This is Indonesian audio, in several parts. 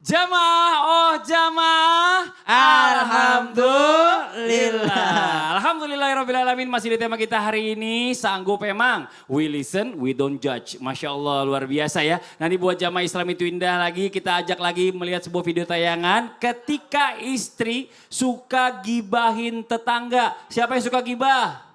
Jamaah, oh jamaah, Alhamdulillah. Alhamdulillahirrahmanirrahim, masih di tema kita hari ini, sanggup emang. We listen, we don't judge. Masya Allah, luar biasa ya. Nanti buat jamaah Islam itu indah lagi, kita ajak lagi melihat sebuah video tayangan. Ketika istri suka gibahin tetangga. Siapa yang suka gibah?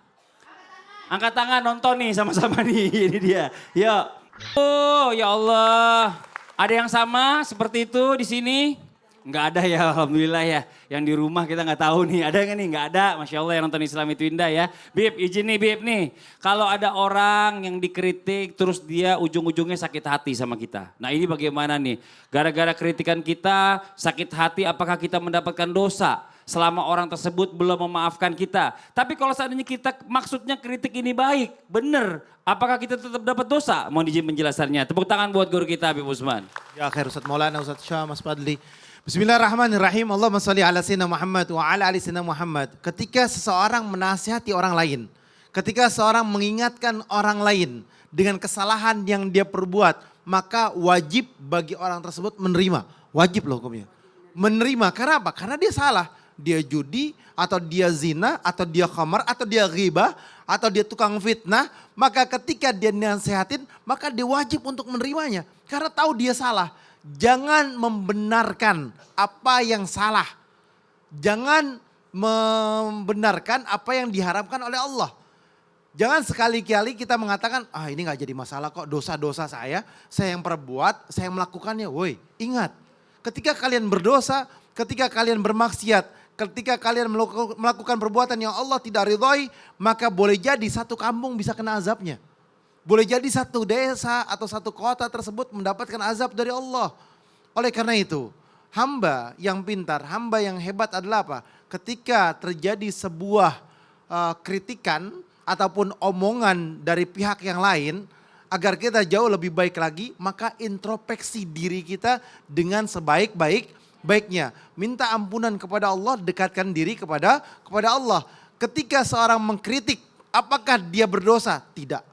Angkat tangan, nonton nih sama-sama nih, ini dia. Yuk. Oh ya Allah. Ada yang sama seperti itu di sini? Enggak ada ya, alhamdulillah ya. Yang di rumah kita nggak tahu nih, ada nggak nih? Enggak ada, Masya Allah yang nonton Islam itu indah ya. Bib, izin nih Bib nih. Kalau ada orang yang dikritik terus dia ujung-ujungnya sakit hati sama kita. Nah ini bagaimana nih? Gara-gara kritikan kita sakit hati, apakah kita mendapatkan dosa? Selama orang tersebut belum memaafkan kita. Tapi kalau seandainya kita maksudnya kritik ini baik, benar. Apakah kita tetap dapat dosa? Mohon izin penjelasannya. Tepuk tangan buat guru kita Habib Usman. Ya khair Ustaz Maulana, Ustaz Syah, Mas Fadli. Bismillahirrahmanirrahim. Allahumma salli ala sayyidina Muhammad wa ala ali sayyidina Muhammad. Ketika seseorang menasihati orang lain, ketika seorang mengingatkan orang lain dengan kesalahan yang dia perbuat, maka wajib bagi orang tersebut menerima. Wajib loh hukumnya. Menerima, karena apa? Karena dia salah. Dia judi, atau dia zina, atau dia khamar, atau dia ghibah, atau dia tukang fitnah. Maka ketika dia nasihatin, maka dia wajib untuk menerimanya. Karena tahu dia salah. Jangan membenarkan apa yang salah. Jangan membenarkan apa yang diharamkan oleh Allah. Jangan sekali-kali kita mengatakan, ini gak jadi masalah kok, dosa-dosa saya yang perbuat, saya melakukannya. Woi, ingat, ketika kalian berdosa, ketika kalian bermaksiat, ketika kalian melakukan perbuatan yang Allah tidak ridhoi, maka boleh jadi satu kampung bisa kena azabnya. Boleh jadi satu desa atau satu kota tersebut mendapatkan azab dari Allah. Oleh karena itu, hamba yang pintar, hamba yang hebat adalah apa? Ketika terjadi sebuah kritikan ataupun omongan dari pihak yang lain, agar kita jauh lebih baik lagi, maka introspeksi diri kita dengan sebaik-baiknya. Minta ampunan kepada Allah, dekatkan diri kepada Allah. Ketika seorang mengkritik, apakah dia berdosa? Tidak.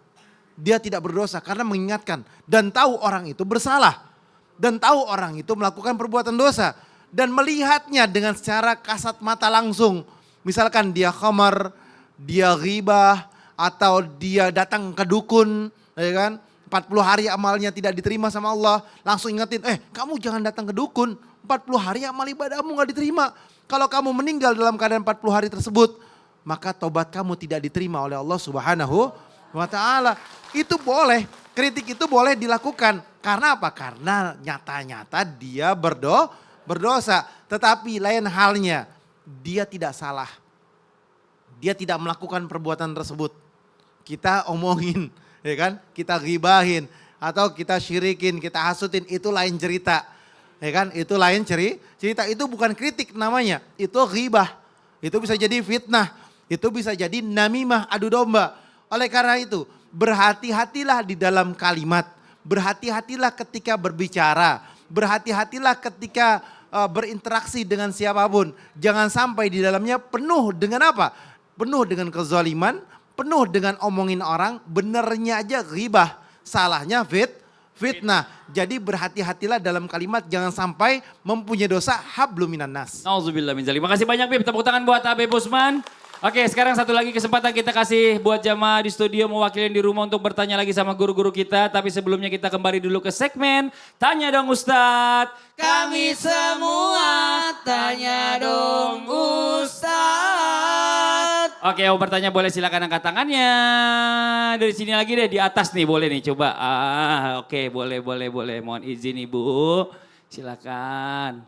Dia tidak berdosa karena mengingatkan dan tahu orang itu bersalah. Dan tahu orang itu melakukan perbuatan dosa. Dan melihatnya dengan secara kasat mata langsung. Misalkan dia khamar, dia ghibah, atau dia datang ke dukun, ya kan? 40 hari amalnya tidak diterima sama Allah. Langsung ingetin, kamu jangan datang ke dukun. 40 hari amal ibadahmu gak diterima. Kalau kamu meninggal dalam keadaan 40 hari tersebut, maka tobat kamu tidak diterima oleh Allah Subhanahu wa ta'ala. Itu boleh, kritik itu boleh dilakukan. Karena apa? Karena nyata-nyata dia berdosa. Tetapi lain halnya, dia tidak salah. Dia tidak melakukan perbuatan tersebut. Kita omongin, ya kan? Kita ghibahin, atau kita syirikin, kita hasutin, itu lain cerita. Ya kan, itu lain cerita, itu bukan kritik namanya, itu ghibah, itu bisa jadi fitnah, itu bisa jadi namimah, adu domba. Oleh karena itu, berhati-hatilah di dalam kalimat, berhati-hatilah ketika berbicara, berhati-hatilah ketika berinteraksi dengan siapapun. Jangan sampai di dalamnya penuh dengan apa? Penuh dengan kezaliman, penuh dengan omongin orang, benernya aja ghibah, salahnya fitnah. Jadi berhati-hatilah dalam kalimat, jangan sampai mempunyai dosa hablum minan nas. Nauzubillah min dzalik. Makasih banyak Bib, tepuk tangan buat Habib Usman. Oke, sekarang satu lagi kesempatan kita kasih buat jamaah di studio mewakili di rumah untuk bertanya lagi sama guru-guru kita. Tapi sebelumnya kita kembali dulu ke segmen Tanya Dong Ustadz. Kami semua tanya dong Ustadz. Oke, mau bertanya boleh silakan angkat tangannya. Dari sini lagi deh, di atas nih boleh nih coba. Oke, boleh. Mohon izin Ibu. Silakan.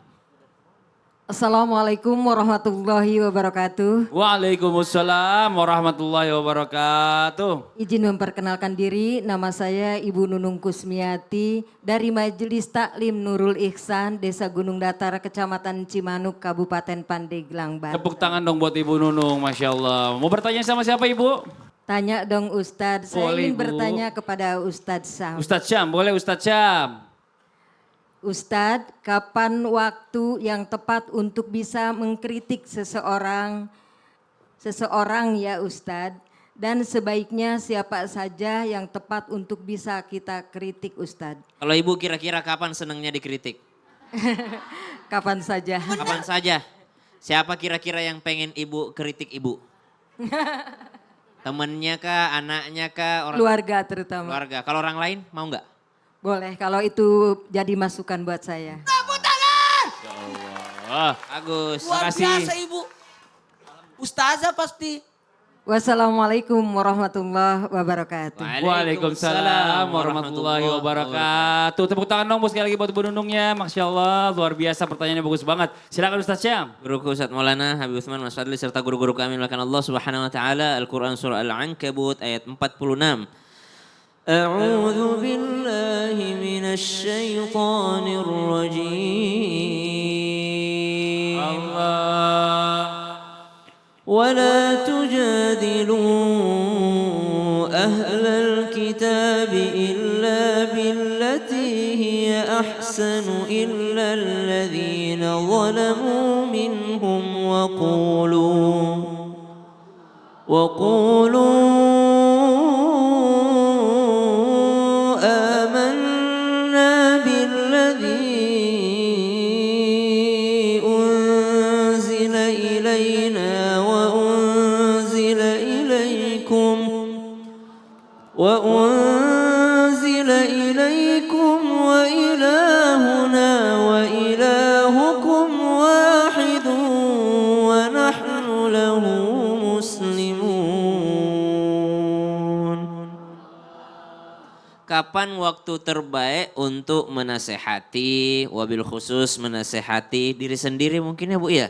Assalamualaikum warahmatullahi wabarakatuh. Waalaikumsalam warahmatullahi wabarakatuh. Izin memperkenalkan diri, nama saya Ibu Nunung Kusmiati dari Majelis Taklim Nurul Ihsan, Desa Gunung Datar, Kecamatan Cimanuk, Kabupaten Pandeglang, Banten. Tepuk tangan dong buat Ibu Nunung, Masya Allah. Mau bertanya sama siapa Ibu? Tanya dong Ustadz, saya Boleh, ingin Bu. bertanya kepada Ustadz Sam. Ustadz Syam, boleh Ustadz Syam. Ustadz, kapan waktu yang tepat untuk bisa mengkritik seseorang ya Ustadz? Dan sebaiknya siapa saja yang tepat untuk bisa kita kritik Ustadz? Kalau Ibu kira-kira kapan senangnya dikritik? Kapan saja. Kapan saja. Siapa kira-kira yang pengen ibu kritik ibu? Temennya kah, anaknya kah, orang Keluarga terutama. keluarga. Kalau orang lain mau nggak? Boleh kalau itu jadi masukan buat saya. Wah, Bagus. Luar Makasih. biasa ibu. Ustazah pasti. Wassalamualaikum warahmatullahi wabarakatuh. Waalaikumsalam warahmatullahi wabarakatuh. Tepuk tangan dong bos sekali lagi buat Bu Nunungnya. Masya Allah luar biasa pertanyaannya bagus banget. Silakan Ustaz Syam. Guruku Ustaz Maulana Habib Utsman Mas Fadli serta guru-guru kami melakukan Allah Subhanahu wa taala Al-Qur'an surah Al-Ankabut ayat 46. A'udzu billahi minasy syaithanir rajim. Allah. ولا تجادلوا أهل الكتاب إلا بالتي هي أحسن إلا الذين ظلموا منهم وقولوا آمنا بالذي أنزل إلينا وأنزل إليكم وإلهنا وإلهكم واحد ونحن له مسلمون. Kapan waktu terbaik untuk menasehati, wabil khusus menasehati diri sendiri mungkin ya Bu ya?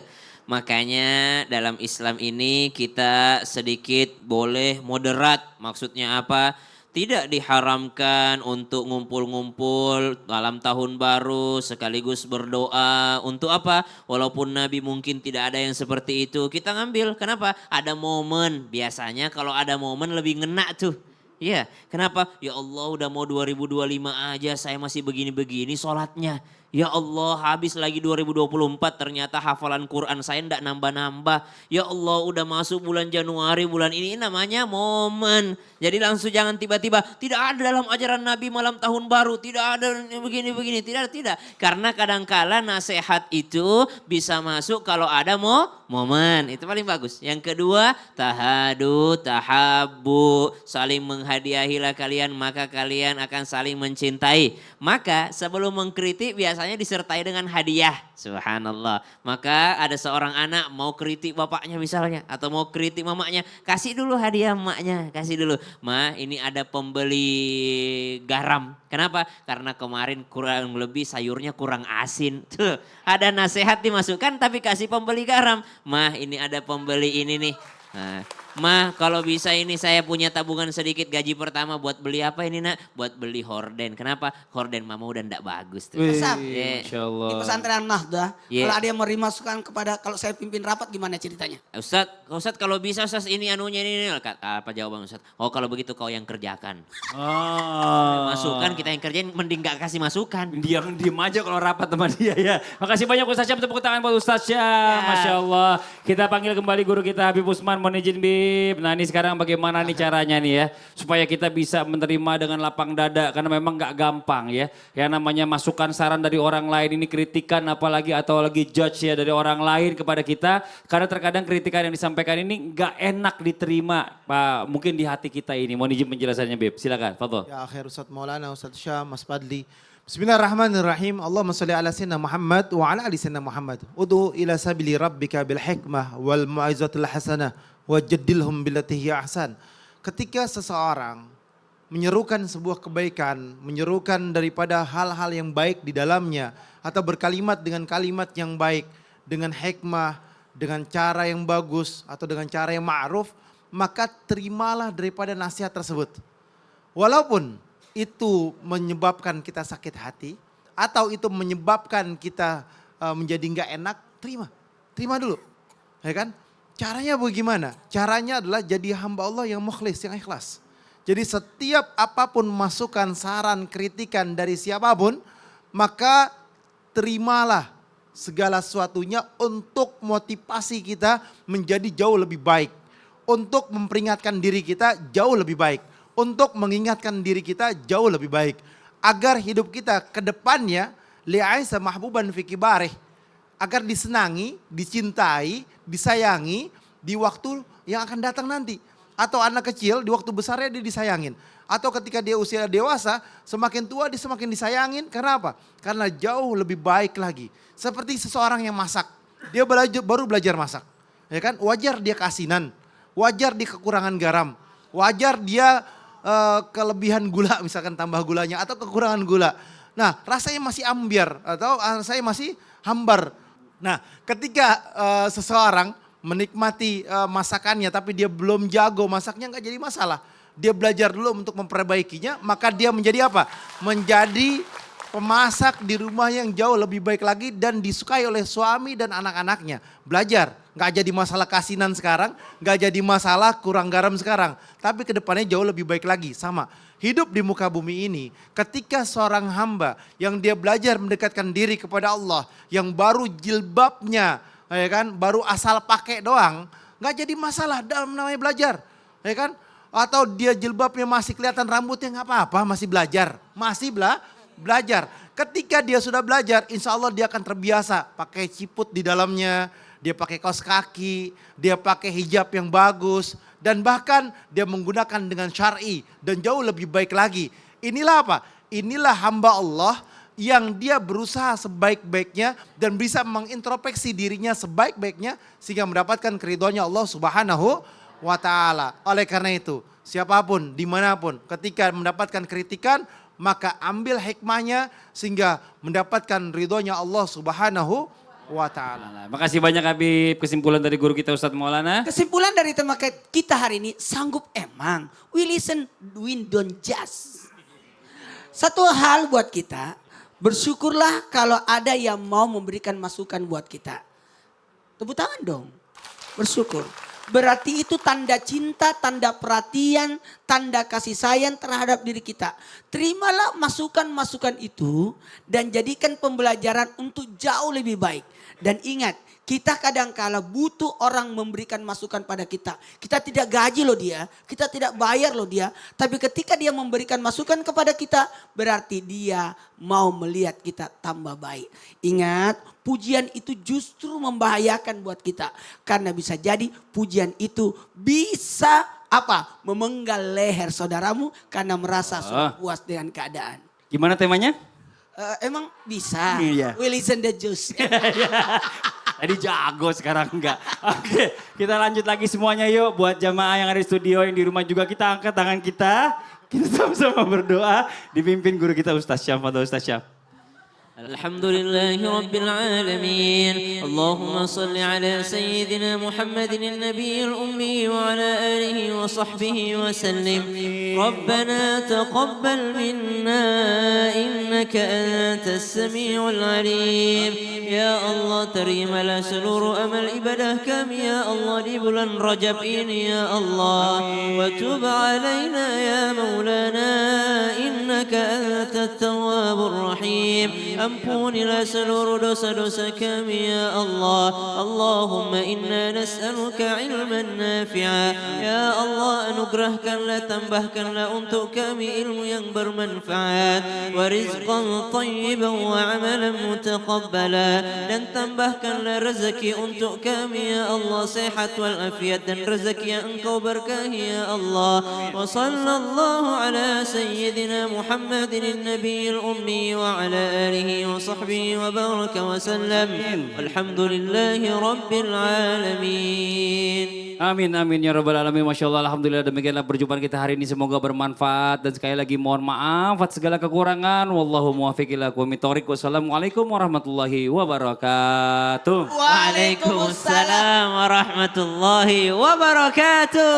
Makanya dalam Islam ini kita sedikit boleh moderat. Maksudnya apa? Tidak diharamkan untuk ngumpul-ngumpul malam tahun baru sekaligus berdoa. Untuk apa? Walaupun Nabi mungkin tidak ada yang seperti itu. Kita ngambil. Kenapa? Ada momen. Biasanya kalau ada momen lebih ngena tuh. Iya. Kenapa? Ya Allah udah mau 2025 aja saya masih begini-begini sholatnya. Ya Allah habis lagi 2024 ternyata hafalan Quran saya ndak nambah-nambah. Ya Allah udah masuk bulan Januari bulan ini namanya momen. Jadi langsung jangan tiba-tiba tidak ada dalam ajaran Nabi malam tahun baru. Tidak ada begini-begini. Tidak. Karena kadangkala nasihat itu bisa masuk kalau ada momen. Itu paling bagus. Yang kedua tahadu, tahabbu. Saling menghadiahilah kalian maka kalian akan saling mencintai. Maka sebelum mengkritik biasanya disertai dengan hadiah. Subhanallah. Maka ada seorang anak mau kritik bapaknya misalnya. Atau mau kritik mamanya. Kasih dulu hadiah emaknya. Kasih dulu. Ma ini ada pembeli garam. Kenapa? Karena kemarin kurang lebih sayurnya kurang asin. Tuh ada nasihat dimasukkan tapi kasih pembeli garam. Ma ini ada pembeli ini nih. Nah, Ma kalau bisa ini saya punya tabungan sedikit gaji pertama buat beli apa ini nak? Buat beli horden. Kenapa? Horden mama udah ndak bagus tuh. Ustaz, Masya Allah. di pesantren Nahdah, Iya. kalau ada yang mau dimasukkan kepada, kalau saya pimpin rapat gimana ceritanya? Ustaz kalau bisa Ustaz ini anunya ini. Apa jawaban Ustaz? Oh kalau begitu kau yang kerjakan. Oh. Masukan kita yang kerjain mending gak kasih masukan. Dia diem aja kalau rapat sama dia ya. Makasih banyak Ustaz Syam, tepuk tangan buat Ustaz Syam. Masya Allah. Kita panggil kembali guru kita Habib Utsman, mohon izin Bib. Nah ini sekarang bagaimana nih caranya nih ya. Supaya kita bisa menerima dengan lapang dada. Karena memang gak gampang ya. Yang namanya masukan saran dari orang lain ini kritikan apalagi atau lagi judge ya dari orang lain kepada kita. Karena terkadang kritikan yang disampaikan ini gak enak diterima. Pak, mungkin di hati kita ini. Mohon izin penjelasannya Bib. Silakan, Fadol. Ya akhir Ustaz Maulana, Ustaz Syam, Mas Fadli. Bismillahirrahmanirrahim. Allahumma salli ala sayyidina Muhammad wa ala ali sayyidina Muhammad. Ud'u ila sabili rabbika bil hikmah wal mau'izatil hasanah wajadilhum billati hiya ahsan. Ketika seseorang menyerukan sebuah kebaikan, menyerukan daripada hal-hal yang baik di dalamnya atau berkalimat dengan kalimat yang baik, dengan hikmah, dengan cara yang bagus atau dengan cara yang ma'ruf, maka terimalah daripada nasihat tersebut. Walaupun itu menyebabkan kita sakit hati atau itu menyebabkan kita menjadi nggak enak, terima dulu, ya kan? Caranya bagaimana? Caranya adalah jadi hamba Allah yang mukhlis, yang ikhlas. Jadi setiap apapun masukan, saran, kritikan dari siapapun, maka terimalah segala sesuatunya untuk motivasi kita menjadi jauh lebih baik, untuk memperingatkan diri kita jauh lebih baik, untuk mengingatkan diri kita jauh lebih baik. Agar hidup kita ke depannya li'aisa mahbuban fi kibarih. Agar disenangi, dicintai, disayangi di waktu yang akan datang nanti. Atau anak kecil di waktu besarnya dia disayangin. Atau ketika dia usia dewasa, semakin tua dia semakin disayangin. Karena apa? Karena jauh lebih baik lagi. Seperti seseorang yang masak. Dia baru belajar masak. Ya kan? Wajar dia keasinan. Wajar dia kekurangan garam. Wajar dia kelebihan gula, misalkan tambah gulanya. Atau kekurangan gula. Nah, rasanya masih ambiar. Atau rasanya masih hambar. Nah, ketika seseorang menikmati masakannya tapi dia belum jago masaknya, nggak jadi masalah. Dia belajar dulu untuk memperbaikinya, maka dia menjadi apa? Menjadi pemasak di rumah yang jauh lebih baik lagi dan disukai oleh suami dan anak-anaknya. Belajar, nggak jadi masalah kasinan sekarang, nggak jadi masalah kurang garam sekarang. Tapi kedepannya jauh lebih baik lagi, sama. Hidup di muka bumi ini, ketika seorang hamba yang dia belajar mendekatkan diri kepada Allah, yang baru jilbabnya, ya kan, baru asal pakai doang, nggak jadi masalah dalam namanya belajar, ya kan? Atau dia jilbabnya masih kelihatan rambutnya nggak apa-apa, masih belajar, belajar. Ketika dia sudah belajar, insya Allah dia akan terbiasa pakai ciput di dalamnya, dia pakai kaos kaki, dia pakai hijab yang bagus, dan bahkan dia menggunakan dengan syar'i dan jauh lebih baik lagi. Inilah apa? Inilah hamba Allah yang dia berusaha sebaik-baiknya dan bisa mengintrospeksi dirinya sebaik-baiknya sehingga mendapatkan keridhoannya Allah Subhanahu wa ta'ala. Oleh karena itu, siapapun, dimanapun, ketika mendapatkan kritikan, maka ambil hikmahnya sehingga mendapatkan ridhonya Allah Subhanahu wa ta'ala. Makasih banyak Habib, kesimpulan dari guru kita Ustadz Maulana. Kesimpulan dari tema kita hari ini, sanggup emang. We listen, we don't judge. Satu hal buat kita, bersyukurlah kalau ada yang mau memberikan masukan buat kita. Tepuk tangan dong, bersyukur. Berarti itu tanda cinta, tanda perhatian, tanda kasih sayang terhadap diri kita. Terimalah masukan-masukan itu dan jadikan pembelajaran untuk jauh lebih baik. Dan ingat, kita kadang-kala butuh orang memberikan masukan pada kita. Kita tidak gaji loh dia, kita tidak bayar loh dia. Tapi ketika dia memberikan masukan kepada kita, berarti dia mau melihat kita tambah baik. Ingat, pujian itu justru membahayakan buat kita. Karena bisa jadi pujian itu bisa apa? Memenggal leher saudaramu karena merasa sudah puas dengan keadaan. Gimana temanya? Emang bisa. Iya. We listen the juice. Tadi jago sekarang enggak. Oke, kita lanjut lagi semuanya yuk. Buat jamaah yang ada di studio, yang di rumah juga kita angkat tangan kita. Kita sama-sama berdoa dipimpin guru kita Ustaz Syam. Fadhol Ustaz Syam. الحمد لله رب العالمين اللهم صل على سيدنا محمد النبي الأمي وعلى آله وصحبه وسلم ربنا تقبل منا إنك أنت السميع العليم يا الله تريم لا سرور أمل إبده كم يا الله di bulan Rajab ini ya Allah وتب علينا يا مولانا إنك أنت التواب الرحيم ampunilah seluruh dosa-dosa kami ya Allah. Allahumma inna nas'aluka ilman nafi'a. Ya Allah, anugerahkanlah, tambahkanlah untuk kami ilmu yang bermanfaat. Wa rizqan tayyiban wa amalan mutaqabbala. Dan tambahkanlah rezeki untuk kami ya Allah. Sehat wal afiat dan rezeki yang engkau berkahi ya Allah. Wa sallallahu ala sayyidina Muhammadin nabiyil ummi wa ala alihi وصحبه وبارك وسلم والحمد لله رب العالمين. Amin amin ya rabbal alamin. Masya Allah, alhamdulillah, demikianlah perjumpaan kita hari ini, semoga bermanfaat dan sekali lagi mohon maaf atas segala kekurangan. Wallahu muwaffiq ila aqwamit thoriq. Wassalamualaikum warahmatullahi wabarakatuh. Waalaikumsalam warahmatullahi wabarakatuh.